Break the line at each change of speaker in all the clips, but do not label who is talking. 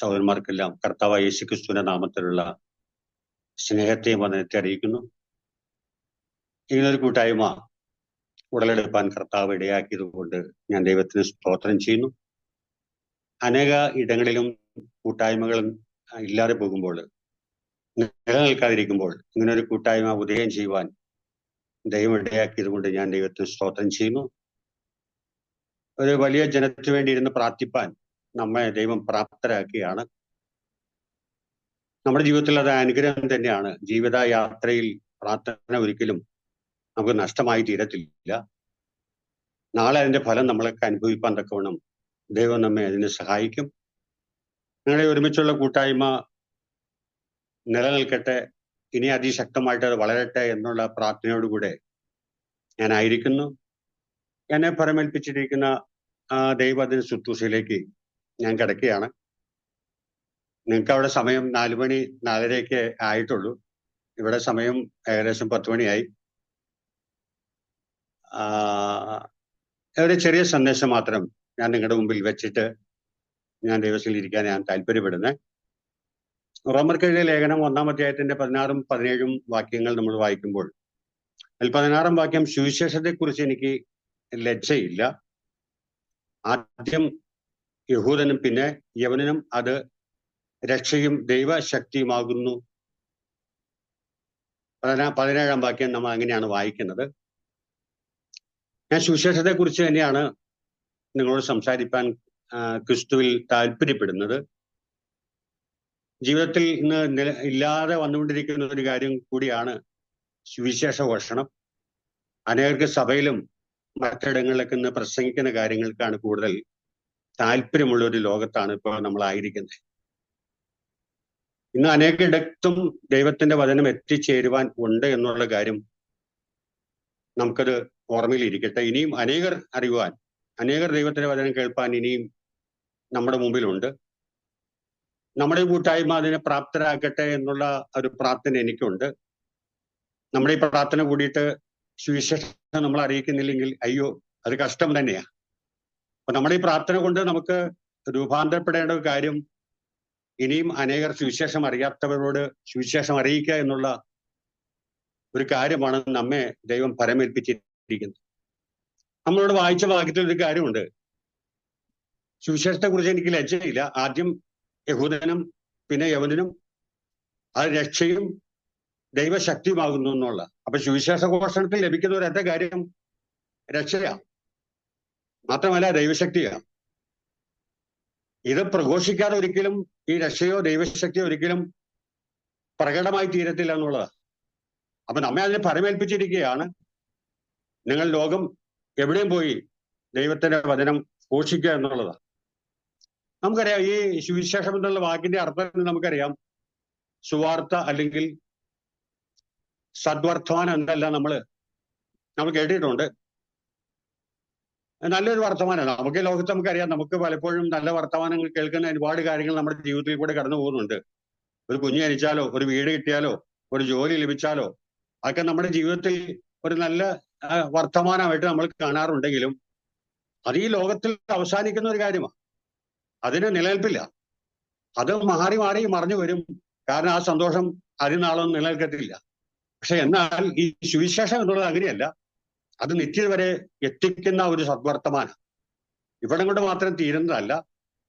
സഹോദരന്മാർക്കെല്ലാം കർത്താവായ യേശുക്രിസ്തുവിന്റെ നാമത്തിലുള്ള സ്നേഹത്തെയും വന്ദനത്തെ അറിയിക്കുന്നു. ഇങ്ങനൊരു കൂട്ടായ്മ ഉടലെടുപ്പാൻ കർത്താവ് ഇടയാക്കിയതുകൊണ്ട് ഞാൻ ദൈവത്തിന് സ്തോത്രം ചെയ്യുന്നു. അനേക ഇടങ്ങളിലും കൂട്ടായ്മകളും ഇല്ലാതെ പോകുമ്പോൾ, നിലനിൽക്കാതിരിക്കുമ്പോൾ ഇങ്ങനൊരു കൂട്ടായ്മ ഉദയം ചെയ്യുവാൻ ദൈവം ഇടയാക്കിയതുകൊണ്ട് ഞാൻ ദൈവത്തിന് സ്തോത്രം ചെയ്യുന്നു. ഒരു വലിയ ജനത്തിനു വേണ്ടി ഇരുന്ന് പ്രാർത്ഥിപ്പാൻ നമ്മെ ദൈവം പ്രാപ്തരാക്കിയാണ്. നമ്മുടെ ജീവിതത്തിൽ അത് അനുഗ്രഹം തന്നെയാണ്. ജീവിതയാത്രയിൽ പ്രാർത്ഥന ഒരിക്കലും നമുക്ക് നഷ്ടമായി തീരത്തില്ല. നാളെ അതിന്റെ ഫലം നമ്മളൊക്കെ അനുഭവിപ്പാൻ തക്കവണ്ണം ദൈവം നമ്മെ അതിന് സഹായിക്കും. നിങ്ങളെ ഒരുമിച്ചുള്ള കൂട്ടായ്മ നിലനിൽക്കട്ടെ, ഇനി അതിശക്തമായിട്ട് അത് വളരട്ടെ എന്നുള്ള പ്രാർത്ഥനയോടുകൂടെ ഞാനായിരിക്കുന്നു. എന്നെ ഫലമേൽപ്പിച്ചിരിക്കുന്ന ദൈവത്തിന് ശുശ്രൂഷയിലേക്ക് ഞാൻ കിടക്കുകയാണ്. നിങ്ങൾക്ക് അവിടെ സമയം 4 മണി 4:30 ആയിട്ടുള്ളൂ. ഇവിടെ സമയം ഏകദേശം 10 മണിയായി. ഒരു ചെറിയ സന്ദേശം മാത്രം ഞാൻ നിങ്ങളുടെ മുമ്പിൽ വെച്ചിട്ട് ഞാൻ ദൈവത്തിൽ ഇരിക്കാൻ ഞാൻ താല്പര്യപ്പെടുന്നത്. റോമർക്കെഴുതിയ ലേഖനം 1-ാം അധ്യായത്തിന്റെ 16-ഉം 17-ഉം വാക്യങ്ങൾ നമ്മൾ വായിക്കുമ്പോൾ അതിൽ 16-ാം വാക്യം, സുവിശേഷത്തെക്കുറിച്ച് എനിക്ക് ലജ്ജയില്ല. ആദ്യം യഹൂദനും പിന്നെ യവനനും അത് രക്ഷയും ദൈവശക്തിയുമാകുന്നു. 17-ാം വാക്യം നമ്മൾ അങ്ങനെയാണ് വായിക്കുന്നത്. ഞാൻ സുവിശേഷത്തെക്കുറിച്ച് തന്നെയാണ് നിങ്ങളോട് സംസാരിപ്പാൻ ക്രിസ്തുവിൽ താല്പര്യപ്പെടുന്നത്. ജീവിതത്തിൽ ഇന്ന് ഇല്ലാതെ വന്നുകൊണ്ടിരിക്കുന്ന ഒരു കാര്യം കൂടിയാണ് സുവിശേഷ ഘോഷണം. അനേകർക്ക് സഭയിലും മറ്റിടങ്ങളിലൊക്കെ ഇന്ന് പ്രസംഗിക്കുന്ന കാര്യങ്ങൾക്കാണ് കൂടുതൽ താല്പര്യമുള്ള ഒരു ലോകത്താണ് ഇപ്പോൾ നമ്മളായിരിക്കുന്നത്. ഇന്ന് അനേകയിടത്തും ദൈവത്തിന്റെ വചനം എത്തിച്ചേരുവാൻ ഉണ്ട് എന്നുള്ള കാര്യം നമുക്കത് ഓർമ്മയിലിരിക്കട്ടെ. ഇനിയും അനേകർ അറിയുവാൻ, അനേകർ ദൈവത്തിന്റെ വചനം കേൾപ്പാൻ ഇനിയും നമ്മുടെ മുമ്പിലുണ്ട്. നമ്മുടെ കൂട്ടായ്മ അതിനെ പ്രാപ്തരാക്കട്ടെ എന്നുള്ള ഒരു പ്രാർത്ഥന എനിക്കുണ്ട്. നമ്മുടെ ഈ പ്രാർത്ഥന കൂടിയിട്ട് സുവിശേഷം നമ്മൾ അറിയിക്കുന്നില്ലെങ്കിൽ അയ്യോ, അത് കഷ്ടം തന്നെയാ. അപ്പൊ നമ്മുടെ ഈ പ്രാർത്ഥന കൊണ്ട് നമുക്ക് രൂപാന്തരപ്പെടേണ്ട ഒരു കാര്യം, ഇനിയും അനേകർ സുവിശേഷം അറിയാത്തവരോട് സുവിശേഷം അറിയിക്കുക എന്നുള്ള ഒരു കാര്യമാണ് നമ്മെ ദൈവം പരമേൽപ്പിച്ചിരിക്കുന്നത്. നമ്മളോട് വായിച്ച വാക്യത്തിൽ ഒരു കാര്യമുണ്ട്, സുവിശേഷത്തെ കുറിച്ച് എനിക്ക് ലജ്ജയില്ല. ആദ്യം യഹൂദനും പിന്നെ യവനനും അത് രക്ഷയും ദൈവശക്തിയുമാകുന്നു എന്നുള്ള. അപ്പൊ സുവിശേഷ ഘോഷണത്തിൽ ലഭിക്കുന്ന ഒരൊറ്റ കാര്യം രക്ഷയാ, മാത്രമല്ല ദൈവശക്തിയാ. ഇത് പ്രഘോഷിക്കാതെ ഒരിക്കലും ഈ രക്ഷയോ ദൈവശക്തിയോ ഒരിക്കലും പ്രകടമായി തീരത്തില്ല എന്നുള്ളതാണ്. അപ്പൊ നമ്മെ അതിനെ പരമേൽപ്പിച്ചിരിക്കുകയാണ്. നിങ്ങൾ ലോകം എവിടെയും പോയി ദൈവത്തിന്റെ വചനം ഘോഷിക്കുക എന്നുള്ളതാണ്. നമുക്കറിയാം, ഈ സുവിശേഷം എന്നുള്ള വാക്കിന്റെ അർത്ഥം നമുക്കറിയാം. സുവാർത്ത അല്ലെങ്കിൽ സദ്വർത്തമാനം എന്നല്ല നമ്മൾ കേട്ടിട്ടുണ്ട്. നല്ലൊരു വർത്തമാനമാണ്. നമുക്ക് ലോകത്ത് നമുക്കറിയാം, നമുക്ക് പലപ്പോഴും നല്ല വർത്തമാനങ്ങൾ കേൾക്കുന്ന ഒരുപാട് കാര്യങ്ങൾ നമ്മുടെ ജീവിതത്തിൽ കൂടെ കടന്നു പോകുന്നുണ്ട്. ഒരു കുഞ്ഞ് ജനിച്ചാലോ, ഒരു വീട് കിട്ടിയാലോ, ഒരു ജോലി ലഭിച്ചാലോ, അതൊക്കെ നമ്മുടെ ജീവിതത്തിൽ ഒരു നല്ല വർത്തമാനമായിട്ട് നമ്മൾ കാണാറുണ്ടെങ്കിലും അത് ഈ ലോകത്തിൽ അവസാനിക്കുന്ന ഒരു കാര്യമാണ്. അതിന് നിലനിൽപ്പില്ല. അത് മാറി മാറി മറിഞ്ഞു വരും. കാരണം ആ സന്തോഷം അതിനാളൊന്നും നിലനിൽക്കത്തില്ല. പക്ഷെ എന്നാൽ ഈ സുവിശേഷം എന്നുള്ളത് അങ്ങനെയല്ല. അത് നിത്യത വരെ എത്തിക്കുന്ന ഒരു സദ്വർത്തമാനം. ഇവിടം കൊണ്ട് മാത്രം തീരുന്നതല്ല,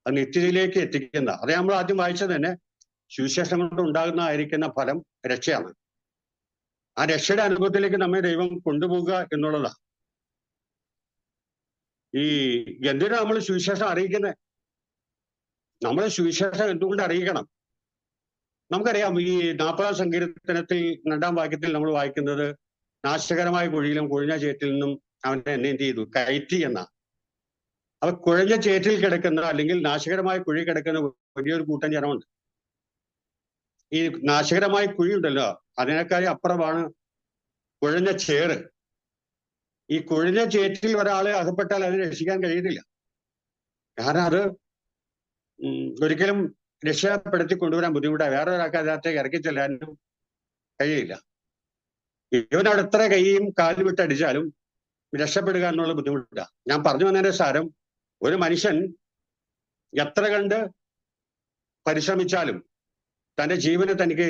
അത് നിത്യതയിലേക്ക് എത്തിക്കുന്ന. അത് നമ്മൾ ആദ്യം വായിച്ചത് തന്നെ, സുവിശേഷം കൊണ്ട് ഉണ്ടാകുന്നതായിരിക്കുന്ന ഫലം രക്ഷയാണ്. ആ രക്ഷയുടെ അനുഭവത്തിലേക്ക് നമ്മെ ദൈവം കൊണ്ടുപോകുക എന്നുള്ളതാണ്. ഈ എന്തിനാ നമ്മൾ സുവിശേഷം അറിയിക്കുന്നത്? നമ്മൾ സുവിശേഷം എന്തുകൊണ്ട് അറിയിക്കണം? നമുക്കറിയാം, ഈ 40-ാം സങ്കീർത്തനത്തിൽ 2-ാം വാക്യത്തിൽ നമ്മൾ വായിക്കുന്നത്, നാശകരമായ കുഴിയിലും കുഴിഞ്ഞ ചേറ്റിൽ നിന്നും അവനെ എന്നെ എന്ത് ചെയ്തു, കയറ്റി എന്ന. അപ്പൊ കുഴഞ്ഞ ചേറ്റിൽ കിടക്കുന്ന അല്ലെങ്കിൽ നാശകരമായ കുഴി കിടക്കുന്ന വലിയൊരു കൂട്ടം ജനമുണ്ട്. ഈ നാശകരമായ കുഴി ഉണ്ടല്ലോ, അതിനേക്കാളും അപ്പുറമാണ് കുഴഞ്ഞ ചേറ്. ഈ കുഴഞ്ഞ ചേറ്റിൽ ഒരാളെ അകപ്പെട്ടാൽ അതിനെ രക്ഷിക്കാൻ കഴിയത്തില്ല. കാരണം അത് ഒരിക്കലും രക്ഷപ്പെടുത്തി കൊണ്ടുവരാൻ ബുദ്ധിമുട്ടാണ്. വേറെ ഒരാൾക്ക് അതിനകത്തേക്ക് ഇറക്കി ചെല്ലാനും കഴിയില്ല. ഇവനവിടെ എത്ര കൈയും കാലും വിട്ടടിച്ചാലും രക്ഷപ്പെടുക എന്നുള്ള ബുദ്ധിമുട്ടാണ്. ഞാൻ പറഞ്ഞു വന്നതിന്റെ സാരം, ഒരു മനുഷ്യൻ എത്ര കണ്ട് പരിശ്രമിച്ചാലും തന്റെ ജീവനെ തനിക്ക്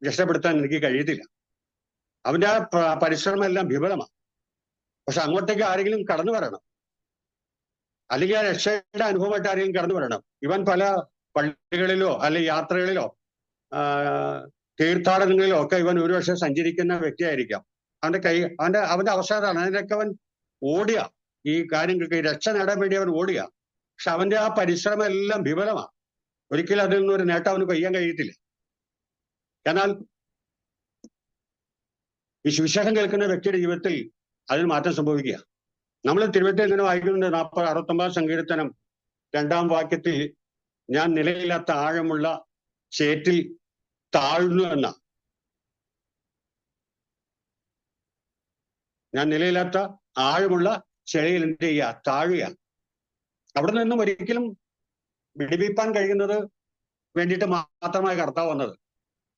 രക്ഷപ്പെടുത്താൻ എനിക്ക് കഴിയത്തില്ല. അവന്റെ ആ പരിശ്രമം എല്ലാം വിഫലമാണ്. പക്ഷെ അങ്ങോട്ടേക്ക് ആരെങ്കിലും കടന്നു വരണം, അല്ലെങ്കിൽ ആ രക്ഷയുടെ അനുഭവമായിട്ട് ആരെങ്കിലും കടന്നു വരണം. ഇവൻ പല പള്ളികളിലോ അല്ലെങ്കിൽ യാത്രകളിലോ തീർത്ഥാടനങ്ങളിലോ ഒക്കെ ഇവൻ ഒരുപക്ഷെ സഞ്ചരിക്കുന്ന വ്യക്തിയായിരിക്കാം. അവന്റെ അവസാനമാണ് അതിനൊക്കെ അവൻ ഓടുക, ഈ കാര്യങ്ങൾക്ക് രക്ഷ നേടാൻ വേണ്ടി അവൻ ഓടുക. പക്ഷെ അവന്റെ ആ പരിശ്രമം എല്ലാം വിഫലമാണ്. ഒരിക്കലും അതിൽ നിന്നൊരു നേട്ടം അവന് കൊയ്യാൻ കഴിയത്തില്ല. എന്നാൽ ഈ സുവിശേഷം കേൾക്കുന്ന വ്യക്തിയുടെ ജീവിതത്തിൽ അതിന് മാറ്റം സംഭവിക്കുക. നമ്മൾ തിരുവഴുത്തിൽ ഇങ്ങനെ വായിക്കുന്നുണ്ട്, 69 സങ്കീർത്തനം 2-ാം വാക്യത്തിൽ, ഞാൻ നിലയില്ലാത്ത ആഴമുള്ള ചേറ്റിൽ താഴ്ന്നു എന്ന, ഞാൻ നിലയില്ലാത്ത ആഴമുള്ള ചെളിയിൽ എന്ത് ചെയ്യുക, താഴുക. അവിടെ നിന്നും ഒരിക്കലും വിടിവിപ്പാൻ കഴിയുന്നത് വേണ്ടിയിട്ട് മാത്രമായി കർത്താവ് വന്നത്.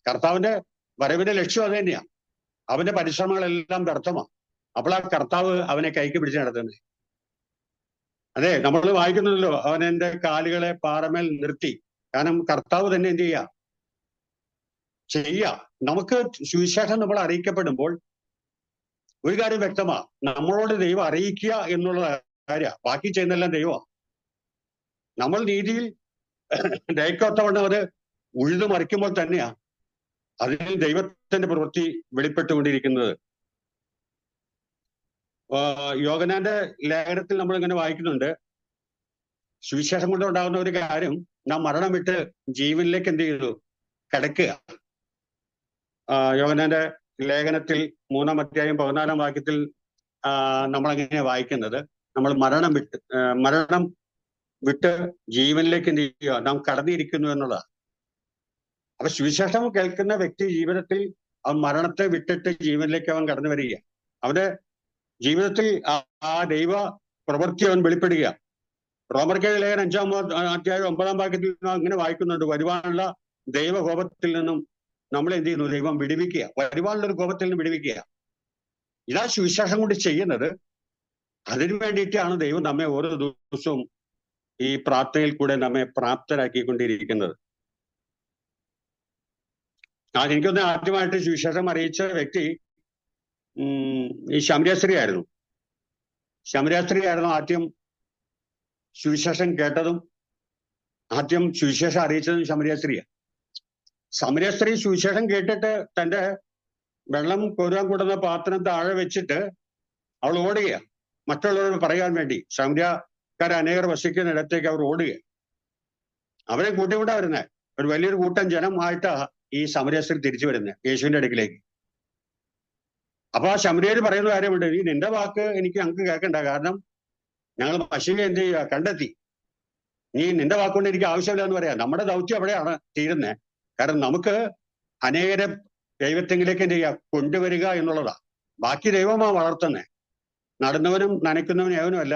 കർത്താവിന്റെ വരവിന്റെ ലക്ഷ്യം അത് തന്നെയാണ്. അവന്റെ പരിശ്രമങ്ങളെല്ലാം വ്യർത്ഥമാണ്. അപ്പോൾ ആ കർത്താവ് അവനെ കൈക്ക് പിടിച്ച് നടത്തുന്നത്. അതെ, നമ്മൾ വായിക്കുന്നുണ്ടല്ലോ, അവൻ എന്റെ കാലുകളെ പാറമേൽ നിർത്തി. കാരണം കർത്താവ് തന്നെ എന്ത് ചെയ്യുക. നമുക്ക് സുവിശേഷം നമ്മൾ അറിയിക്കപ്പെടുമ്പോൾ ഒരു കാര്യം വ്യക്തമാ, നമ്മളോട് ദൈവം അറിയിക്കുക എന്നുള്ള കാര്യമാണ്. ബാക്കി ചെയ്യുന്നതെല്ലാം ദൈവമാണ്. നമ്മൾ നീതിയിൽ ദയക്കൊത്തവണ്ണം അത് ഉഴുതു മറിക്കുമ്പോൾ തന്നെയാ അതിൽ ദൈവത്തിന്റെ പ്രവൃത്തി വെളിപ്പെട്ടുകൊണ്ടിരിക്കുന്നത്. യോഹന്നാന്റെ ലേഖനത്തിൽ നമ്മൾ ഇങ്ങനെ വായിക്കുന്നുണ്ട്, സുവിശേഷം കൊണ്ട് ഉണ്ടാകുന്ന ഒരു കാര്യം, നാം മരണം വിട്ട് ജീവനിലേക്ക് എന്ത് ചെയ്തു, കിടക്കുക. യോഹന്നാന്റെ ലേഖനത്തിൽ 3-ാം അധ്യായം 14-ാം വാക്യത്തിൽ നമ്മളങ്ങനെ വായിക്കുന്നത്, നമ്മൾ മരണം വിട്ട് ജീവനിലേക്ക് എന്ത് ചെയ്യുക, നാം കടന്നിരിക്കുന്നു എന്നുള്ളതാണ്. അപ്പൊ സുവിശേഷം കേൾക്കുന്ന വ്യക്തി ജീവിതത്തിൽ അവൻ മരണത്തെ വിട്ടിട്ട് ജീവനിലേക്ക് അവൻ കടന്നു വരിക. അവന്റെ ജീവിതത്തിൽ ആ ദൈവ പ്രവൃത്തി അവൻ വെളിപ്പെടുക. റോമർക്കെഴുതിയ ലേഖനം 5-ാം അധ്യായം 9-ാം വാക്യത്തിൽ അങ്ങനെ വായിക്കുന്നുണ്ട്, വരുവാനുള്ള ദൈവകോപത്തിൽ നിന്നും നമ്മൾ എന്ത് ചെയ്യുന്നു, ദൈവം വിടുവിക്കുക. വരുവാനുള്ള ഒരു കോപത്തിൽ നിന്ന് വിടുവിക്കുക. ഇതാ സുവിശേഷം കൊണ്ട് ചെയ്യുന്നത്. അതിനു വേണ്ടിയിട്ടാണ് ദൈവം നമ്മെ ഓരോ ദിവസവും ഈ പ്രാർത്ഥനയിൽ കൂടെ നമ്മെ പ്രാപ്തരാക്കിക്കൊണ്ടിരിക്കുന്നത്. എനിക്കൊന്ന് ആദ്യമായിട്ട് സുവിശേഷം അറിയിച്ച വ്യക്തി ഈ ശമര്യാസ്ത്രീ ആയിരുന്നു. ശമര്യാസ്ത്രീ ആയിരുന്നു ആദ്യം സുവിശേഷം കേട്ടതും ആദ്യം സുവിശേഷം അറിയിച്ചതും ശമര്യാസ്ത്രീയാണ്. ശമര്യാസ്ത്രീ സുവിശേഷം കേട്ടിട്ട് തന്റെ വെള്ളം കോരുവാൻ കൂടുന്ന പാത്രം താഴെ വെച്ചിട്ട് അവൾ ഓടുകയാണ്, മറ്റുള്ളവരോട് പറയാൻ വേണ്ടി. ശമര്യക്കാർ അനേകർ വസിക്കുന്ന ഇടത്തേക്ക് അവർ ഓടുകയാണ്. അവരെ കൂട്ടിക്കൊണ്ടാ വരുന്നത്. ഒരു വലിയൊരു കൂട്ടം ജനമായിട്ടാ ഈ ശമര്യാസ്ത്രീ തിരിച്ചു വരുന്നത് യേശുവിന്റെ അടുക്കിലേക്ക്. അപ്പൊ ആ ശമര്യര് പറയുന്ന കാര്യമുണ്ട്, നീ നിന്റെ വാക്ക് ഞങ്ങൾക്ക് കേൾക്കണ്ട, കാരണം ഞങ്ങൾ പശുവിനെ എന്ത് ചെയ്യുക, കണ്ടെത്തി. നീ നിന്റെ വാക്കുകൊണ്ട് എനിക്ക് ആവശ്യമില്ല എന്ന് പറയാം. നമ്മുടെ ദൗത്യം അവിടെയാണ് തീരുന്നത്. കാരണം നമുക്ക് അനേകരെ ദൈവത്തെങ്കിലേക്ക് എന്ത് ചെയ്യുക, കൊണ്ടുവരിക എന്നുള്ളതാ. ബാക്കി ദൈവമാ വളർത്തുന്നത്. നടുന്നവനും നനയ്ക്കുന്നവനും ഏവനുമല്ല,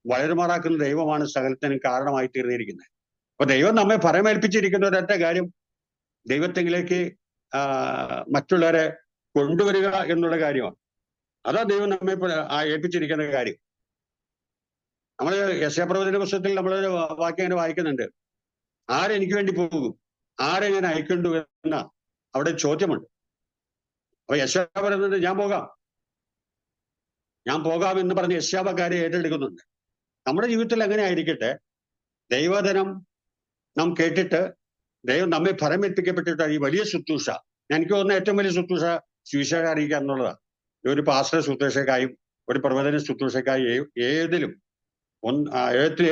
വളരുമാറാക്കുന്ന ദൈവമാണ് സകലത്തിനും കാരണമായി തീർന്നിരിക്കുന്നത്. അപ്പൊ ദൈവം നമ്മെ ഫലമേൽപ്പിച്ചിരിക്കുന്ന ഒരൊറ്റ കാര്യം, ദൈവത്തെങ്കിലേക്ക് മറ്റുള്ളവരെ കൊണ്ടുവരിക എന്നുള്ള കാര്യമാണ്. അതാ ദൈവം നമ്മെ ഏൽപ്പിച്ചിരിക്കുന്ന കാര്യം. നമ്മൾ യെശയ്യാപ്രവചന പുസ്തകത്തിൽ നമ്മളൊരു വാക്യം അങ്ങനെ വായിക്കുന്നുണ്ട്, ആരെനിക്ക് വേണ്ടി പോകും, ആരെ ഞാൻ അയക്കണ്ടു എന്ന അവിടെ ചോദ്യമുണ്ട്. അപ്പൊ യെശയ്യാ പറയുന്നത്, ഞാൻ പോകാം എന്ന് പറഞ്ഞ് യെശയ്യാക്കാരെ ഏറ്റെടുക്കുന്നുണ്ട്. നമ്മുടെ ജീവിതത്തിൽ എങ്ങനെ ആയിരിക്കട്ടെ, ദൈവവചനം നാം കേട്ടിട്ട് ദൈവം നമ്മെ ഫലമേൽപ്പിക്കപ്പെട്ടിട്ട് ഈ വലിയ ശുശ്രൂഷ, എനിക്ക് തോന്നുന്ന ഏറ്റവും വലിയ ശുശ്രൂഷ സുവിശേഷം അറിയിക്കുക എന്നുള്ളതാണ്. ഒരു പാസ്റ്റർ ശുശ്രൂഷക്കായും ഒരു പ്രവചന ശുശ്രൂഷക്കായും ഏതിലും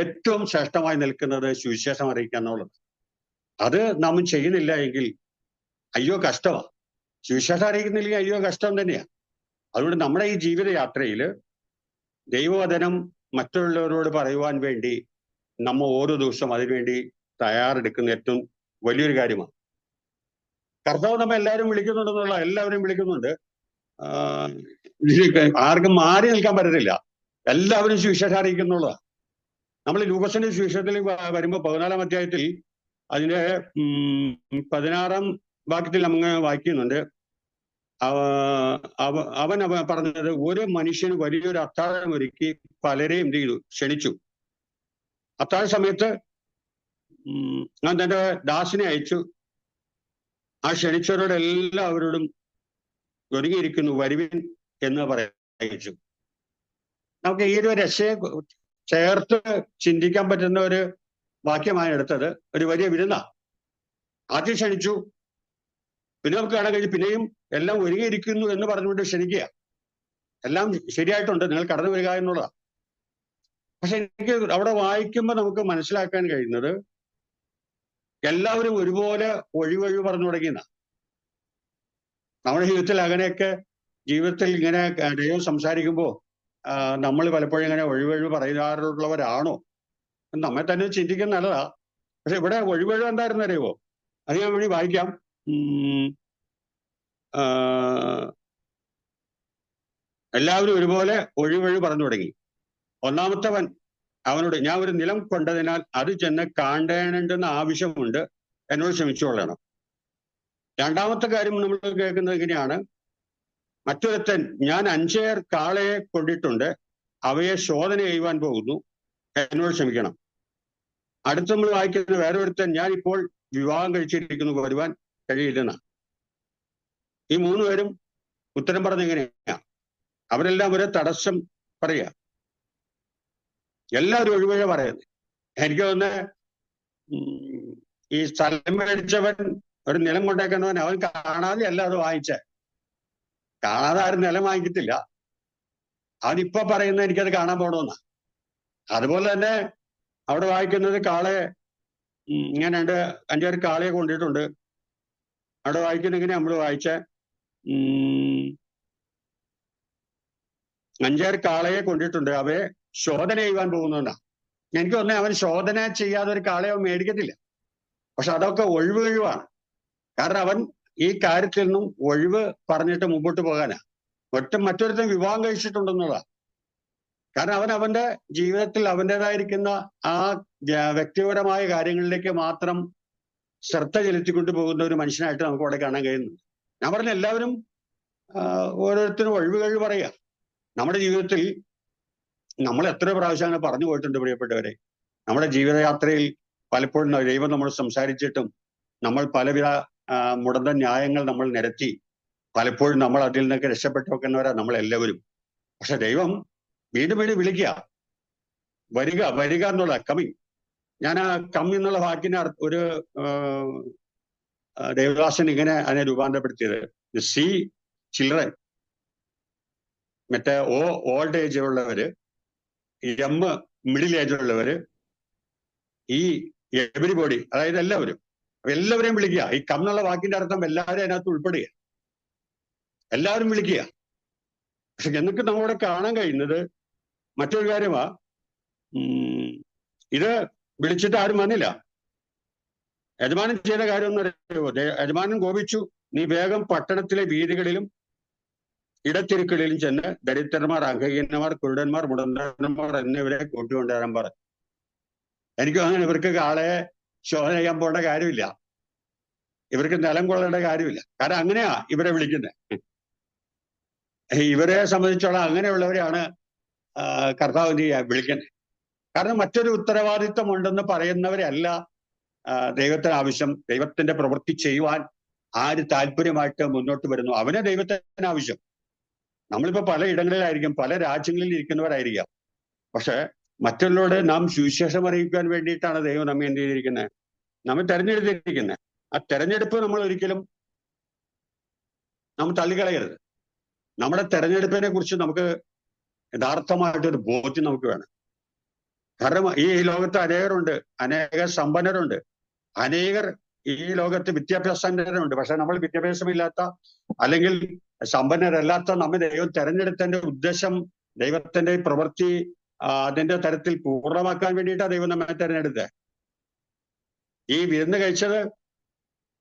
ഏറ്റവും ശ്രേഷ്ഠമായി നിൽക്കുന്നത് സുവിശേഷം അറിയിക്കുക എന്നുള്ളത്. അത് നാം ചെയ്യുന്നില്ല എങ്കിൽ അയ്യോ കഷ്ടമാണ്. സുവിശേഷം അറിയിക്കുന്നില്ലെങ്കിൽ അയ്യോ കഷ്ടം തന്നെയാണ്. അതുകൊണ്ട് നമ്മുടെ ഈ ജീവിതയാത്രയിൽ ദൈവവചനം മറ്റുള്ളവരോട് പറയുവാൻ വേണ്ടി നമ്മ ഓരോ ദിവസവും അതിനുവേണ്ടി തയ്യാറെടുക്കുന്ന ഏറ്റവും വലിയൊരു കാര്യമാണ്. കർത്താവ് നമ്മെ എല്ലാവരും വിളിക്കുന്നുണ്ടെന്നുള്ള, എല്ലാവരും വിളിക്കുന്നുണ്ട്. ആർക്കും മാറി നിൽക്കാൻ പറ്റത്തില്ല. എല്ലാവരും സുവിശേഷം അറിയിക്കുന്നുള്ളതാണ്. നമ്മൾ ലൂക്കോസിന്റെ സുവിശേഷത്തിൽ വരുമ്പോൾ 14-ാം അധ്യായത്തിൽ അതിന്റെ 16-ാം വാക്യത്തിൽ നമ്മൾ വായിക്കുന്നുണ്ട്, അവൻ പറഞ്ഞത്, ഒരു മനുഷ്യന് വലിയൊരു അത്താഴം ഒരുക്കി പലരെയും എന്ത് ചെയ്തു, ക്ഷണിച്ചു. അത്താഴ സമയത്ത് ഞാൻ തന്റെ ദാസിനെ അയച്ചു, ആ ക്ഷണിച്ചവരോട് എല്ലാവരോടും ഒരുങ്ങിയിരിക്കുന്നു, വരുവിൻ എന്ന് പറയിച്ചു. നമുക്ക് ഈ ഒരു രക്ഷയെ ചേർത്ത് ചിന്തിക്കാൻ പറ്റുന്ന ഒരു വാക്യമായി എടുത്തത് ഒരു വലിയ വിരുന്ന. ആദ്യം ക്ഷണിച്ചു, പിന്നെ നമുക്ക് കാണാൻ കഴിഞ്ഞു പിന്നെയും എല്ലാം ഒരുങ്ങിയിരിക്കുന്നു എന്ന് പറഞ്ഞുകൊണ്ട് ക്ഷണിക്കുക. എല്ലാം ശരിയായിട്ടുണ്ട്, നിങ്ങൾ കടന്നു വരിക എന്നുള്ളതാണ്. പക്ഷെ എനിക്ക് അവിടെ വായിക്കുമ്പോൾ നമുക്ക് മനസ്സിലാക്കാൻ കഴിയുന്നത് എല്ലാവരും ഒരുപോലെ ഒഴിവൊഴിവ് പറഞ്ഞു തുടങ്ങിയെന്ന. നമ്മുടെ ജീവിതത്തിൽ അങ്ങനെയൊക്കെ ജീവിതത്തിൽ ഇങ്ങനെ ദൈവം സംസാരിക്കുമ്പോൾ നമ്മൾ പലപ്പോഴും ഇങ്ങനെ ഒഴിവൊഴിവ് പറയാറുള്ളവരാണോ എന്ന് നമ്മെ തന്നെ ചിന്തിക്കുന്ന നല്ലതാ. പക്ഷെ ഇവിടെ ഒഴിവൊഴിവ് എന്തായിരുന്നു അറിയുമോ? അത് ഞാൻ വേണ്ടി വായിക്കാം. എല്ലാവരും ഒരുപോലെ ഒഴിവൊഴിവ് പറഞ്ഞു തുടങ്ങി. ഒന്നാമത്തവൻ അവനോട്, ഞാൻ ഒരു നിലം കൊണ്ടതിനാൽ അത് ചെന്ന് കാണേണ്ടെന്ന ആവശ്യമുണ്ട്, എന്നോട് ക്ഷമിച്ചുകൊള്ളണം. രണ്ടാമത്തെ കാര്യം നമ്മൾ കേൾക്കുന്നത് ഇങ്ങനെയാണ്, മറ്റൊരുത്തൻ, ഞാൻ 5 കാളയെ കൊണ്ടിട്ടുണ്ട്, അവയെ ശോധന ചെയ്യുവാൻ പോകുന്നു, എന്നോട് ക്ഷമിക്കണം. അടുത്ത് നമ്മൾ വായിക്കുന്ന വേറെ ഒരുത്തൻ, ഞാൻ ഇപ്പോൾ വിവാഹം കഴിച്ചിരിക്കുന്നു, വരുവാൻ കഴിയില്ലെന്ന. ഈ 3 പേരും ഉത്തരം പറഞ്ഞെങ്ങനെയാ? അവരെല്ലാം ഒരു തടസ്സം പറയുക. എല്ലാവരും ഒഴിവഴ പറയുന്നത്. എനിക്ക് തോന്നുന്നത് ഈ സ്ഥലം മേടിച്ചവൻ, ഒരു നിലം കൊണ്ടേക്കുന്നവൻ, അവൻ കാണാതെ അല്ല അത് വാങ്ങിച്ചേ. കാണാതെ ആരും നിലം വാങ്ങിക്കത്തില്ല. അവനിപ്പൊ പറയുന്നത് എനിക്കത് കാണാൻ പോകണമെന്നാ. അതുപോലെ തന്നെ അവിടെ വായിക്കുന്നത് കാളയെ, ഇങ്ങനെ 5 കാളയെ കൊണ്ടിട്ടുണ്ട്. അവിടെ വായിക്കുന്ന ഇങ്ങനെ നമ്മൾ വായിച്ച 5 കാളയെ കൊണ്ടിട്ടുണ്ട്, അവയെ ശോധന ചെയ്യുവാൻ പോകുന്നതെന്നാ. എനിക്ക് തോന്നുന്നത് അവൻ ശോധന ചെയ്യാതെ ഒരു കാളയെ അവൻ മേടിക്കത്തില്ല. പക്ഷെ അതൊക്കെ ഒഴിവാണ്. കാരണം അവൻ ഈ കാര്യത്തിൽ നിന്നും ഒഴിവ് പറഞ്ഞിട്ട് മുമ്പോട്ട് പോകാനാ. മറ്റൊരുത്തൻ വിവാഹം കഴിച്ചിട്ടുണ്ടെന്നുള്ളതാ. കാരണം അവൻ അവന്റെ ജീവിതത്തിൽ അവൻ്റെതായിരിക്കുന്ന ആ വ്യക്തിപരമായ കാര്യങ്ങളിലേക്ക് മാത്രം ശ്രദ്ധ ചെലുത്തിക്കൊണ്ട് പോകുന്ന ഒരു മനുഷ്യനായിട്ട് നമുക്ക് അവിടെ കാണാൻ കഴിയുന്നുണ്ട്. ഞാൻ പറഞ്ഞ എല്ലാവരും ഓരോരുത്തരും ഒഴിവുകൾ പറയുക. നമ്മുടെ ജീവിതത്തിൽ നമ്മൾ എത്ര പ്രാവശ്യം പറഞ്ഞു പോയിട്ടുണ്ട് പ്രിയപ്പെട്ടവരെ. നമ്മുടെ ജീവിതയാത്രയിൽ പലപ്പോഴും ദൈവം നമ്മൾ സംസാരിച്ചിട്ടും നമ്മൾ പലവിധ മുടന്ത ന്യായങ്ങൾ നമ്മൾ നിരത്തി പലപ്പോഴും നമ്മൾ അതിൽ നിന്നൊക്കെ രക്ഷപ്പെട്ടു വെക്കുന്നവരാ നമ്മളെല്ലാവരും. പക്ഷെ ദൈവം വീണ്ടും വീണ്ടും വിളിക്കുക, വരിക വരിക എന്നുള്ള കമ്മിങ്. ഞാൻ ആ കം എന്നുള്ള വാക്കിന് ഒരു ദേവദാസൻ ഇങ്ങനെ അതിനെ രൂപാന്തരപ്പെടുത്തിയത്, സി ചിൽഡ്രൻ, മറ്റേ ഓൾഡ് ഏജ് ഉള്ളവര്, മിഡിൽ ഏജ് ഉള്ളവര്, ഈ എവരിബോഡി, അതായത് എല്ലാവരും, എല്ലാവരെയും വിളിക്കുക. ഈ കം എന്നുള്ള വാക്കിന്റെ അർത്ഥം എല്ലാവരും അതിനകത്ത് ഉൾപ്പെടുക, എല്ലാവരും വിളിക്കുക. പക്ഷെ എന്നൊക്കെ നമ്മളിവിടെ കാണാൻ കഴിയുന്നത് മറ്റൊരു കാര്യമാ. ഇത് വിളിച്ചിട്ട് ആരും വന്നില്ല. യജമാനൻ ചെയ്ത കാര്യം ഒന്നും അറിയുമോ? യജമാനൻ കോപിച്ചു, നീ വേഗം പട്ടണത്തിലെ വീതികളിലും ഇടത്തിരുക്കളിലും ചെന്ന് ദരിദ്രന്മാർ, അംഗഹീനന്മാർ, കുരുടന്മാർ, മുടന്തന്മാർ എന്നിവരെ കൂട്ടിക്കൊണ്ടുവരാൻ പറ. എനിക്ക് അങ്ങനെ ഇവർക്ക് കാളയെ ശോധന ചെയ്യാൻ പോകേണ്ട കാര്യമില്ല, ഇവർക്ക് നിലം കൊള്ളേണ്ട കാര്യമില്ല. കാരണം അങ്ങനെയാ ഇവരെ വിളിക്കുന്നത്. ഇവരെ സംബന്ധിച്ചോളം അങ്ങനെയുള്ളവരെയാണ് കർത്താവ് വിളിക്കുന്നത്. കാരണം മറ്റൊരു ഉത്തരവാദിത്വം ഉണ്ടെന്ന് പറയുന്നവരല്ല ദൈവത്തിന് ആവശ്യം. ദൈവത്തിന്റെ പ്രവൃത്തി ചെയ്യുവാൻ ആര് താല്പര്യമായിട്ട് മുന്നോട്ട് വരുന്നു, അവനെ ദൈവത്തിന് ആവശ്യം. നമ്മളിപ്പോ പല ഇടങ്ങളിലായിരിക്കും, പല രാജ്യങ്ങളിൽ ഇരിക്കുന്നവരായിരിക്കാം. പക്ഷെ മറ്റുള്ളവരോട് നാം സുവിശേഷം അറിയിക്കാൻ വേണ്ടിയിട്ടാണ് ദൈവം നമ്മെ എന്ത് ചെയ്തിരിക്കുന്നത്, നമ്മെ തെരഞ്ഞെടുത്തിരിക്കുന്നത്. ആ തെരഞ്ഞെടുപ്പ് നമ്മൾ ഒരിക്കലും തള്ളിക്കളയരുത്. നമ്മുടെ തെരഞ്ഞെടുപ്പിനെ കുറിച്ച് നമുക്ക് യഥാർത്ഥമായിട്ടൊരു ബോധ്യം നമുക്ക് വേണം. കാരണം ഈ ലോകത്ത് അനേകരുണ്ട്, അനേക സമ്പന്നരുണ്ട്, അനേകർ ഈ ലോകത്ത് വിദ്യാഭ്യാസമുണ്ട്. പക്ഷെ നമ്മൾ വിദ്യാഭ്യാസമില്ലാത്ത അല്ലെങ്കിൽ സമ്പന്നരല്ലാത്ത നമ്മെ ദൈവം തെരഞ്ഞെടുത്തതിന്റെ ഉദ്ദേശം, ദൈവത്തിന്റെ പ്രവൃത്തി അതിന്റെ തരത്തിൽ പൂർണ്ണമാക്കാൻ വേണ്ടിയിട്ടാണ് ദൈവം നമ്മെ തെരഞ്ഞെടുത്തത്. ഈ വിരുന്ന് കഴിച്ചത്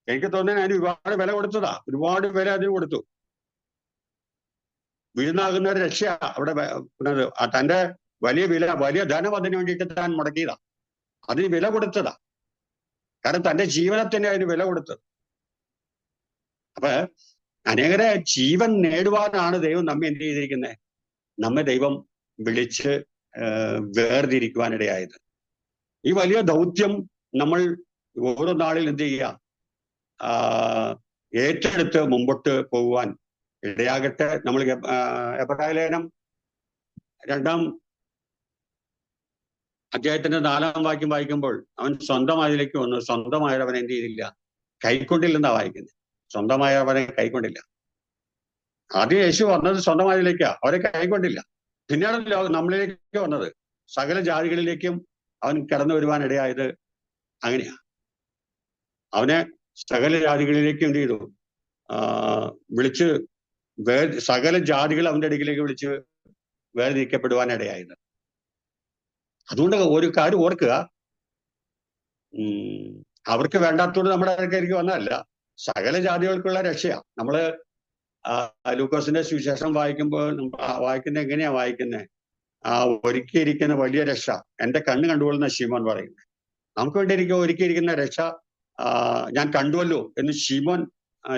എനിക്ക് തോന്നുന്നത് അതിന് ഒരുപാട് വില കൊടുത്തതാ, ഒരുപാട് വില അതിന് കൊടുത്തു. വിരുന്നാകുന്ന ഒരു രക്ഷ അവിടെ തന്റെ വലിയ ധനം അതിന് വേണ്ടിയിട്ട് താൻ മുടക്കിയതാ, അതിന് വില കൊടുത്തതാ. കാരണം തന്റെ ജീവനത്തിന് അതിന് വില കൊടുത്തത്. അപ്പൊ അനേകരെ ജീവൻ നേടുവാനാണ് ദൈവം നമ്മെ എന്ത് ചെയ്തിരിക്കുന്നത്, നമ്മെ ദൈവം വിളിച്ച് വേർതിരിക്കുവാനിടയായത്. ഈ വലിയ ദൗത്യം നമ്മൾ ഓരോ നാളിൽ എന്ത് ചെയ്യുക, ഏറ്റെടുത്ത് മുമ്പോട്ട് പോകുവാൻ ഇടയാകട്ടെ. നമ്മൾ എബ്രായ ലേഖനം 2-ാം അധ്യായത്തിന്റെ 4-ാം വാക്യം വായിക്കുമ്പോൾ അവൻ സ്വന്തമായതിലേക്ക് വന്നു, സ്വന്തമായവൻ എന്ത് ചെയ്തില്ല, കൈക്കൊണ്ടില്ലെന്നാ വായിക്കുന്നത്. സ്വന്തമായവനെ കൈക്കൊണ്ടില്ല. ആദ്യം യേശു വന്നത് സ്വന്തമായതിലേക്കാ, അവരെ കൈക്കൊണ്ടില്ല. പിന്നെയാണ് നമ്മളിലേക്ക് വന്നത്. സകല ജാതികളിലേക്കും അവൻ കടന്നു വരുവാൻ ഇടയായത് അങ്ങനെയാ. അവനെ സകല ജാതികളിലേക്കും എന്ത് ചെയ്തു, വിളിച്ച് സകല ജാതികൾ അവന്റെ അടുക്കിലേക്ക് വിളിച്ച് വേർതിരിക്കപ്പെടുവാൻ ഇടയായത്. അതുകൊണ്ട് ഒരു കാര്യം ഓർക്കുക, അവർക്ക് വേണ്ടാത്തതുകൊണ്ട് നമ്മുടെ അടുക്കലേക്ക് വന്നതല്ല, സകല ജാതികൾക്കുള്ള രക്ഷയാ. നമ്മള് ലൂക്കോസിന്റെ സുവിശേഷം വായിക്കുമ്പോൾ വായിക്കുന്നത് എങ്ങനെയാ വായിക്കുന്നത്? ഒരുക്കിയിരിക്കുന്ന വലിയ രക്ഷ എന്റെ കണ്ണ് കണ്ടുകൊള്ളുന്ന ശിമോൻ പറയുന്നത്. നമുക്ക് വേണ്ടി ഒരുക്കിയിരിക്കുന്ന രക്ഷ ഞാൻ കണ്ടുവല്ലോ എന്ന്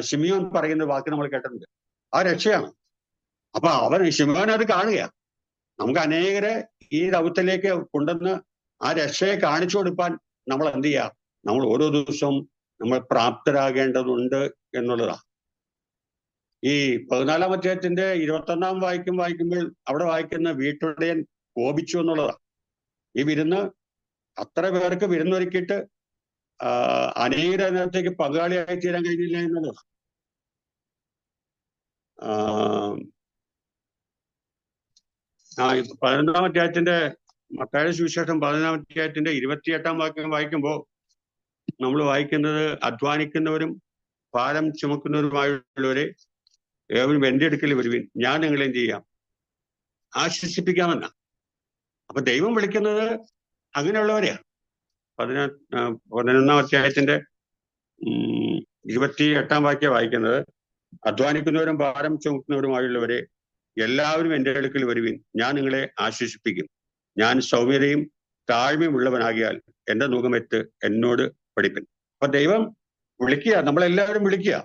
ശിമിയോൻ പറയുന്ന വാക്ക് നമ്മൾ കേട്ടിട്ടുണ്ട്. ആ രക്ഷയാണ്. അപ്പൊ ശിമോൻ അത് കാണുക. നമുക്ക് അനേകരെ ഈ ദൗത്യത്തിലേക്ക് കൊണ്ടുവന്ന് ആ രക്ഷയെ കാണിച്ചു കൊടുക്കാൻ നമ്മൾ എന്ത് ചെയ്യുക, നമ്മൾ ഓരോ ദിവസവും നമ്മൾ പ്രാപ്തരാകേണ്ടതുണ്ട് എന്നുള്ളതാണ്. ഈ 14-ാം അധ്യായത്തിന്റെ 21-ാം വായിക്കുമ്പോൾ അവിടെ വായിക്കുന്ന വീട്ടുടയൻ കോപിച്ചു എന്നുള്ളതാണ്. ഈ വിരുന്ന് അത്ര പേർക്ക് വിരുന്നൊരുക്കിയിട്ട് അനേകരത്തേക്ക് പങ്കാളിയായി തീരാൻ കഴിഞ്ഞില്ല എന്നുള്ളതാണ്. 11-ാം അധ്യായത്തിന്റെ മത്തായിയുടെ സുവിശേഷം 11-ാം അധ്യായത്തിന്റെ 28-ാം വാക്യം വായിക്കുമ്പോൾ നമ്മൾ വായിക്കുന്നത്, അധ്വാനിക്കുന്നവരും ഭാരം ചുമക്കുന്നവരുമായുള്ളവരെ ഏവരും എന്റെ അടുക്കൽ വരുവിൻ, ഞാൻ നിങ്ങളെ എന്ത് ചെയ്യാം, ആശ്വസിപ്പിക്കാമെന്ന. അപ്പൊ ദൈവം വിളിക്കുന്നത് അങ്ങനെയുള്ളവരെയാണ്. 11-ാം അധ്യായത്തിന്റെ 28-ാം വാക്യം വായിക്കുന്നത്, അധ്വാനിക്കുന്നവരും ഭാരം ചുമക്കുന്നവരുമായുള്ളവരെ എല്ലാവരും എന്റെ അടുക്കൽ വരുവിൻ, ഞാൻ നിങ്ങളെ ആശ്വസിപ്പിക്കും. ഞാൻ സൗമ്യതയും താഴ്മയും ഉള്ളവനാകിയാൽ എന്റെ നുകമേറ്റ് എന്നോട് പഠിപ്പിൻ. അപ്പൊ ദൈവം വിളിക്കുക, നമ്മളെല്ലാവരും വിളിക്കുക.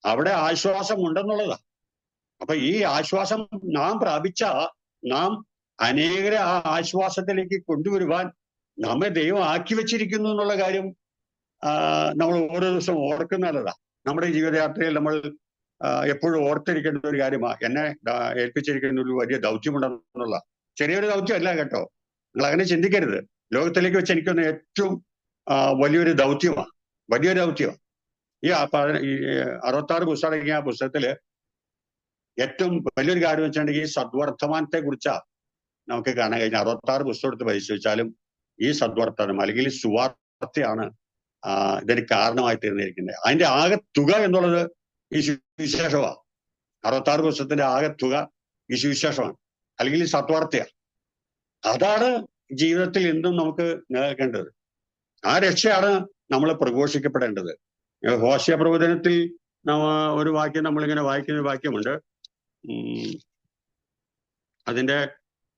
അവിടെ ആശ്വാസം ഉണ്ടെന്നുള്ളതാ. അപ്പൊ ഈ ആശ്വാസം നാം പ്രാപിച്ച നാം അനേകരെ ആ ആശ്വാസത്തിലേക്ക് കൊണ്ടുവരുവാൻ നമ്മെ ദൈവം ആക്കി വെച്ചിരിക്കുന്നു എന്നുള്ള കാര്യം നമ്മൾ ഓരോ ദിവസം ഓർക്കുന്നതല്ല. നമ്മുടെ ജീവിതയാത്രയിൽ നമ്മൾ എപ്പോഴും ഓർത്തിരിക്കേണ്ട ഒരു കാര്യമാണ്. എന്നെ ഏൽപ്പിച്ചിരിക്കുന്ന ഒരു വലിയ ദൗത്യമുണ്ടെന്നുള്ള. ചെറിയൊരു ദൗത്യമല്ല കേട്ടോ, നിങ്ങൾ അങ്ങനെ ചിന്തിക്കരുത്. ലോകത്തിലേക്ക് വെച്ച് എനിക്കൊന്ന് ഏറ്റവും വലിയൊരു ദൗത്യമാണ്, വലിയൊരു ദൗത്യമാണ്. ഈ 66 പുസ്തകം അടങ്ങിയ ആ പുസ്തകത്തില് ഏറ്റവും വലിയൊരു കാര്യം വെച്ചിട്ടുണ്ടെങ്കിൽ ഈ സദ്വർത്തമാനത്തെ കുറിച്ചാ നമുക്ക് കാണാൻ കഴിഞ്ഞ. 66 പുസ്തകം എടുത്ത് പരിശോധിച്ചാലും ഈ സദ്വർത്തനം അല്ലെങ്കിൽ സുവാർത്തയാണ് ഇതിന് കാരണമായി തീർന്നിരിക്കുന്നത്. അതിന്റെ ആകെ തുക എന്നുള്ളത് ഈ സുവിശേഷമാണ്. 66 പുസ്തകത്തിന്റെ ആകെ തുക ഈ സുവിശേഷമാണ്, അല്ലെങ്കിൽ ഈ സദ്വാർത്തയാണ്. അതാണ് ജീവിതത്തിൽ എന്തും നമുക്ക് നിലനിൽക്കേണ്ടത്. ആ രക്ഷയാണ് നമ്മൾ പ്രഘോഷിക്കപ്പെടേണ്ടത്. ഹോശയ പ്രവചനത്തിൽ ഒരു വാക്യം നമ്മളിങ്ങനെ വായിക്കുന്ന ഒരു വാക്യമുണ്ട്. അതിന്റെ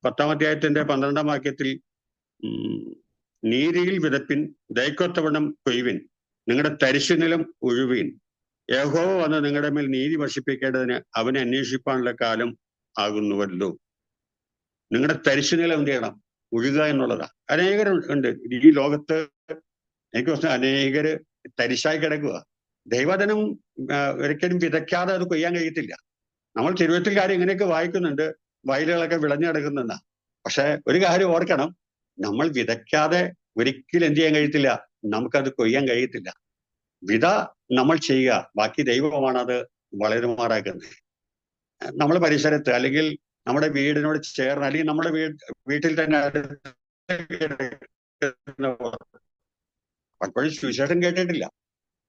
10-ാം അധ്യായത്തിന്റെ 12-ാം വാക്യത്തിൽ, നീതിയിൽ വിതപ്പിൻ, ദയക്കൊത്തവണ്ണം കൊയ്വിൻ, നിങ്ങളുടെ തരിശുനിലം ഒഴുവീൻ, യഹോവ വന്ന് നിങ്ങളുടെ മേൽ നീതി വർഷിപ്പിക്കേണ്ടതിന് അവനെ അന്വേഷിപ്പാനുള്ള കാലം ആകുന്നുവല്ലോ. നിങ്ങളുടെ തരിശുനിലം എന്ത് ചെയ്യണം, ഒഴുകുക എന്നുള്ളതാ. അനേകരുണ്ട് ഈ ലോകത്ത്. എനിക്ക് തോന്നുന്നു അനേകര് തരിശായി കിടക്കുക. ദൈവജനം ഒരിക്കലും വിതയ്ക്കാതെ അത് കൊയ്യാൻ കഴിയത്തില്ല. നമ്മൾ തിരുവഴുത്തിൽ കാര്യം ഇങ്ങനെയൊക്കെ വായിക്കുന്നുണ്ട്, വയലുകളൊക്കെ വിളഞ്ഞു കിടക്കുന്നെന്നാ. പക്ഷെ ഒരു കാര്യം ഓർക്കണം, നമ്മൾ വിതയ്ക്കാതെ ഒരിക്കലും എന്ത് ചെയ്യാൻ കഴിയത്തില്ല, നമുക്കത് കൊയ്യാൻ കഴിയത്തില്ല. വിത നമ്മൾ ചെയ്യുക, ബാക്കി ദൈവമാണ് അത് വളരുമാറാക്കുന്നത്. നമ്മൾ പരിസരത്ത് അല്ലെങ്കിൽ നമ്മുടെ വീടിനോട് ചേർന്ന് അല്ലെങ്കിൽ നമ്മുടെ വീട്ടിൽ തന്നെ പലപ്പോഴും സുവിശേഷം കേട്ടിട്ടില്ല.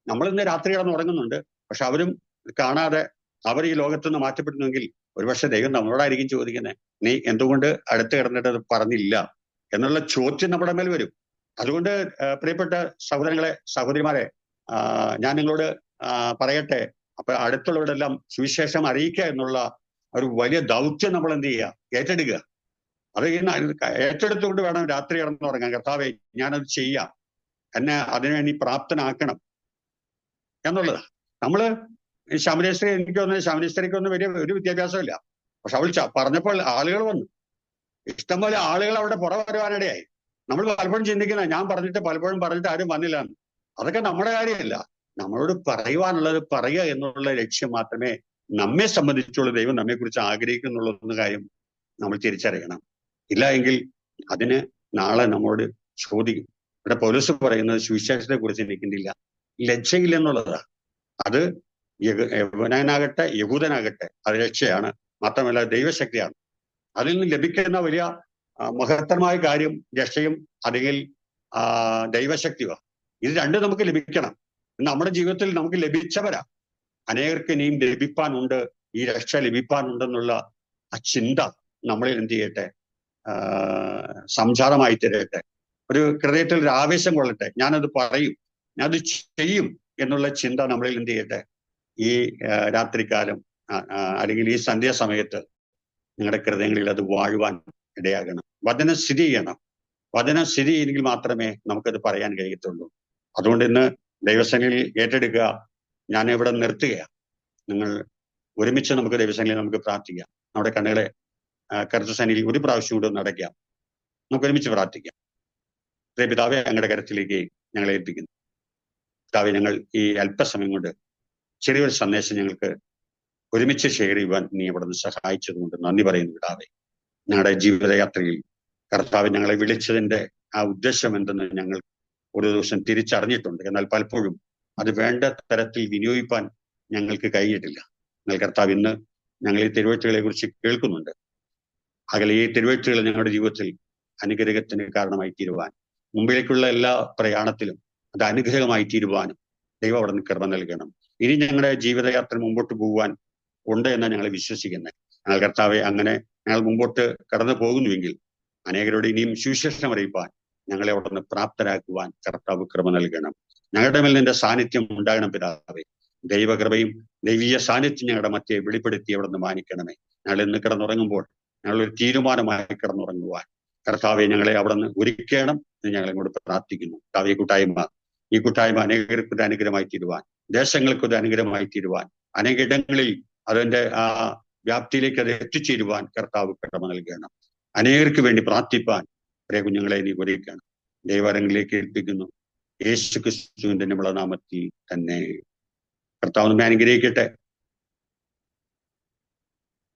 നമ്മളിന്ന് രാത്രി കിടന്ന് ഉറങ്ങുന്നുണ്ട്, പക്ഷെ അവരും കാണാതെ അവർ ഈ ലോകത്തുനിന്ന് മാറ്റപ്പെടുന്നെങ്കിൽ ഒരുപക്ഷെ ദൈവം നമ്മളോടായിരിക്കും ചോദിക്കുന്നത്, നീ എന്തുകൊണ്ട് അടുത്ത് കിടന്നിട്ട് അത് പറഞ്ഞില്ല എന്നുള്ള ചോദ്യം നമ്മുടെ മേൽ വരും. അതുകൊണ്ട് പ്രിയപ്പെട്ട സഹോദരങ്ങളെ, സഹോദരിമാരെ, ഞാൻ നിങ്ങളോട് പറയട്ടെ, അപ്പൊ അടുത്തുള്ളവരെല്ലാം സുവിശേഷം അറിയിക്കുക എന്നുള്ള ഒരു വലിയ ദൗത്യം നമ്മൾ എന്ത് ചെയ്യുക, ഏറ്റെടുക്കുക. അത് ഏറ്റെടുത്തുകൊണ്ട് വേണം രാത്രി കിടന്നുറങ്ങാൻ. കർത്താവേ, ഞാനത് ചെയ്യാം, എന്നെ അതിനുവേണ്ടി പ്രാപ്തനാക്കണം എന്നുള്ളതാ. നമ്മള് ശമനേശ്വരി, എനിക്ക് തോന്നുന്നത് ശമനേശ്വരിക്കൊന്നും ഒരു വിദ്യാഭ്യാസമില്ല. പക്ഷെ അവൾ പറഞ്ഞപ്പോൾ ആളുകൾ വന്നു, ഇഷ്ടംപോലെ ആളുകൾ അവിടെ പുറം വരുവാനിടയായി. നമ്മൾ പലപ്പോഴും ചിന്തിക്കുന്ന ഞാൻ പലപ്പോഴും പറഞ്ഞിട്ട് ആരും വന്നില്ല എന്ന്. അതൊക്കെ നമ്മുടെ കാര്യമല്ല. നമ്മളോട് പറയുവാനുള്ളത് പറയുക എന്നുള്ള ലക്ഷ്യം മാത്രമേ നമ്മെ സംബന്ധിച്ചുള്ള ദൈവം നമ്മെക്കുറിച്ച് ആഗ്രഹിക്കുന്നുള്ള കാര്യം നമ്മൾ തിരിച്ചറിയണം. ഇല്ല എങ്കിൽ അതിന് നാളെ നമ്മോട് ചോദിക്കും. ഇവിടെ പൗലോസ് പറയുന്നത് സുവിശേഷത്തെ കുറിച്ച് എനിക്കുന്നില്ല ലജ്ജയില്ലെന്നുള്ളതാ. അത് യവനാകട്ടെ യഹൂദനാകട്ടെ അത് രക്ഷയാണ്, മാത്രമല്ല ദൈവശക്തിയാണ്. അതിൽ നിന്ന് ലഭിക്കുന്ന വലിയ മഹത്തരമായ കാര്യം രക്ഷയും അല്ലെങ്കിൽ ദൈവശക്തിയുമാണ്. ഇത് രണ്ടും നമുക്ക് ലഭിക്കണം. നമ്മുടെ ജീവിതത്തിൽ നമുക്ക് ലഭിച്ചവരാ. അനേകർക്ക് ഇനിയും ലഭിപ്പാനുണ്ട്, ഈ രക്ഷ ലഭിപ്പാനുണ്ടെന്നുള്ള ആ ചിന്ത നമ്മളിൽ എന്ത് ചെയ്യട്ടെ, സംജാതമായി തരട്ടെ. ഒരു ഹൃദയത്തിൽ ഒരു ആവേശം കൊള്ളട്ടെ. ഞാനത് പറയും, ഞാനത് ചെയ്യും എന്നുള്ള ചിന്ത നമ്മളിൽ എന്ത് ചെയ്യട്ടെ. ഈ രാത്രികാലം അല്ലെങ്കിൽ ഈ സന്ധ്യാസമയത്ത് നിങ്ങളുടെ ഹൃദയങ്ങളിൽ അത് വാഴുവാൻ ഇടയാകണം. വചനം സ്ഥിതി ചെയ്യണം. വചനം സ്ഥിതി ചെയ്യെങ്കിൽ മാത്രമേ നമുക്കത് പറയാൻ കഴിയത്തുള്ളൂ. അതുകൊണ്ട് ഇന്ന് ദൈവസേനയിൽ ഏറ്റെടുക്കുക. ഞാൻ ഇവിടെ നിർത്തുകയാണ്. നിങ്ങൾ ഒരുമിച്ച് നമുക്ക് ദൈവസേനയിൽ നമുക്ക് പ്രാർത്ഥിക്കാം. നമ്മുടെ കണ്ണുകളെ കർത്തസേനയിൽ ഒരു പ്രാവശ്യം കൂടെ നടക്കാം. നമുക്ക് ഒരുമിച്ച് പ്രാർത്ഥിക്കാം. പിതാവേ, ഞങ്ങളുടെ കരത്തിലേക്ക് ഞങ്ങളെ ഏൽപ്പിക്കുന്നു. പിതാവേ, ഞങ്ങൾ ഈ അല്പസമയം കൊണ്ട് ചെറിയൊരു സന്ദേശം ഞങ്ങൾക്ക് ഒരുമിച്ച് ഷെയർ ചെയ്യുവാൻ നീ അവിടെ നിന്ന് സഹായിച്ചതുകൊണ്ട് നന്ദി പറയുന്നു. പിതാവേ, ഞങ്ങളുടെ ജീവിതയാത്രയിൽ കർത്താവ് ഞങ്ങളെ വിളിച്ചതിന്റെ ആ ഉദ്ദേശം എന്തെന്ന് ഞങ്ങൾ ഒരു ദിവസം തിരിച്ചറിഞ്ഞിട്ടുണ്ട്. എന്നാൽ പലപ്പോഴും അത് വേണ്ട തരത്തിൽ വിനിയോഗിക്കാൻ ഞങ്ങൾക്ക് കഴിഞ്ഞിട്ടില്ല. എന്നാൽ കർത്താവ് ഇന്ന് ഞങ്ങൾ ഈ തിരുവഴുത്തുകളെ കുറിച്ച് കേൾക്കുന്നുണ്ട്. അകലെ ഈ തിരുവഴുത്തുകൾ ഞങ്ങളുടെ ജീവിതത്തിൽ അനുഗ്രഹത്തിന് കാരണമായി തീരുവാൻ, മുമ്പിലേക്കുള്ള എല്ലാ പ്രയാണത്തിലും അത് അനുഗ്രഹമായി തീരുവാനും ദൈവം അവിടെ നിന്ന് കൃപ നൽകണം. ഇനി ഞങ്ങളുടെ ജീവിതയാത്ര മുമ്പോട്ട് പോകുവാൻ ഉണ്ട് എന്ന് ഞങ്ങൾ വിശ്വസിക്കുന്നത്. ഞങ്ങൾ കർത്താവെ അങ്ങനെ ഞങ്ങൾ മുമ്പോട്ട് കടന്നു പോകുന്നുവെങ്കിൽ അനേകരോട് ഇനിയും സുവിശേഷം അറിയിപ്പാൻ ഞങ്ങളെ അവിടെ നിന്ന് പ്രാപ്തരാക്കുവാൻ കർത്താവ് കൃപ നൽകണം. ഞങ്ങളുടെ മേൽ നിന്റെ സാന്നിധ്യം ഉണ്ടാകണം പിതാവേ. ദൈവകൃപയും ദൈവീയ സാന്നിധ്യം ഞങ്ങളുടെ മധ്യേ വെളിപ്പെടുത്തി അവിടെ നിന്ന് മാനിക്കണമേ. ഞങ്ങൾ ഇന്ന് കിടന്നുറങ്ങുമ്പോൾ ഞങ്ങളൊരു തീരുമാനമായി കിടന്നുറങ്ങുവാൻ കർത്താവെ ഞങ്ങളെ അവിടെ നിന്ന് ഒരുക്കണം എന്ന് ഞങ്ങളെ കൊണ്ട് പ്രാർത്ഥിക്കുന്നു. കർത്താവെ, ഈ കൂട്ടായ്മ അനേകർക്കൊരു അനുഗ്രഹമായി തീരുവാൻ, ദേശങ്ങൾക്കൊരു അനുഗ്രഹമായി തീരുവാൻ, അനേക ഇടങ്ങളിൽ അതിന്റെ ആ വ്യാപ്തിയിലേക്ക് അത് എത്തിച്ചേരുവാൻ കർത്താവ് കൃപ നൽകണം. അനേകർക്ക് വേണ്ടി പ്രാർത്ഥിപ്പാൻ പ്രിയ കുഞ്ഞുങ്ങളെ നീ ഒരുക്കണം. ദൈവരങ്ങളിലേക്ക് ഏൽപ്പിക്കുന്നു. യേശു ക്രിസ്തുവിന്റെ നാമത്തിൽ തന്നെ. കർത്താവ് നമ്മെ അനുഗ്രഹിക്കട്ടെ.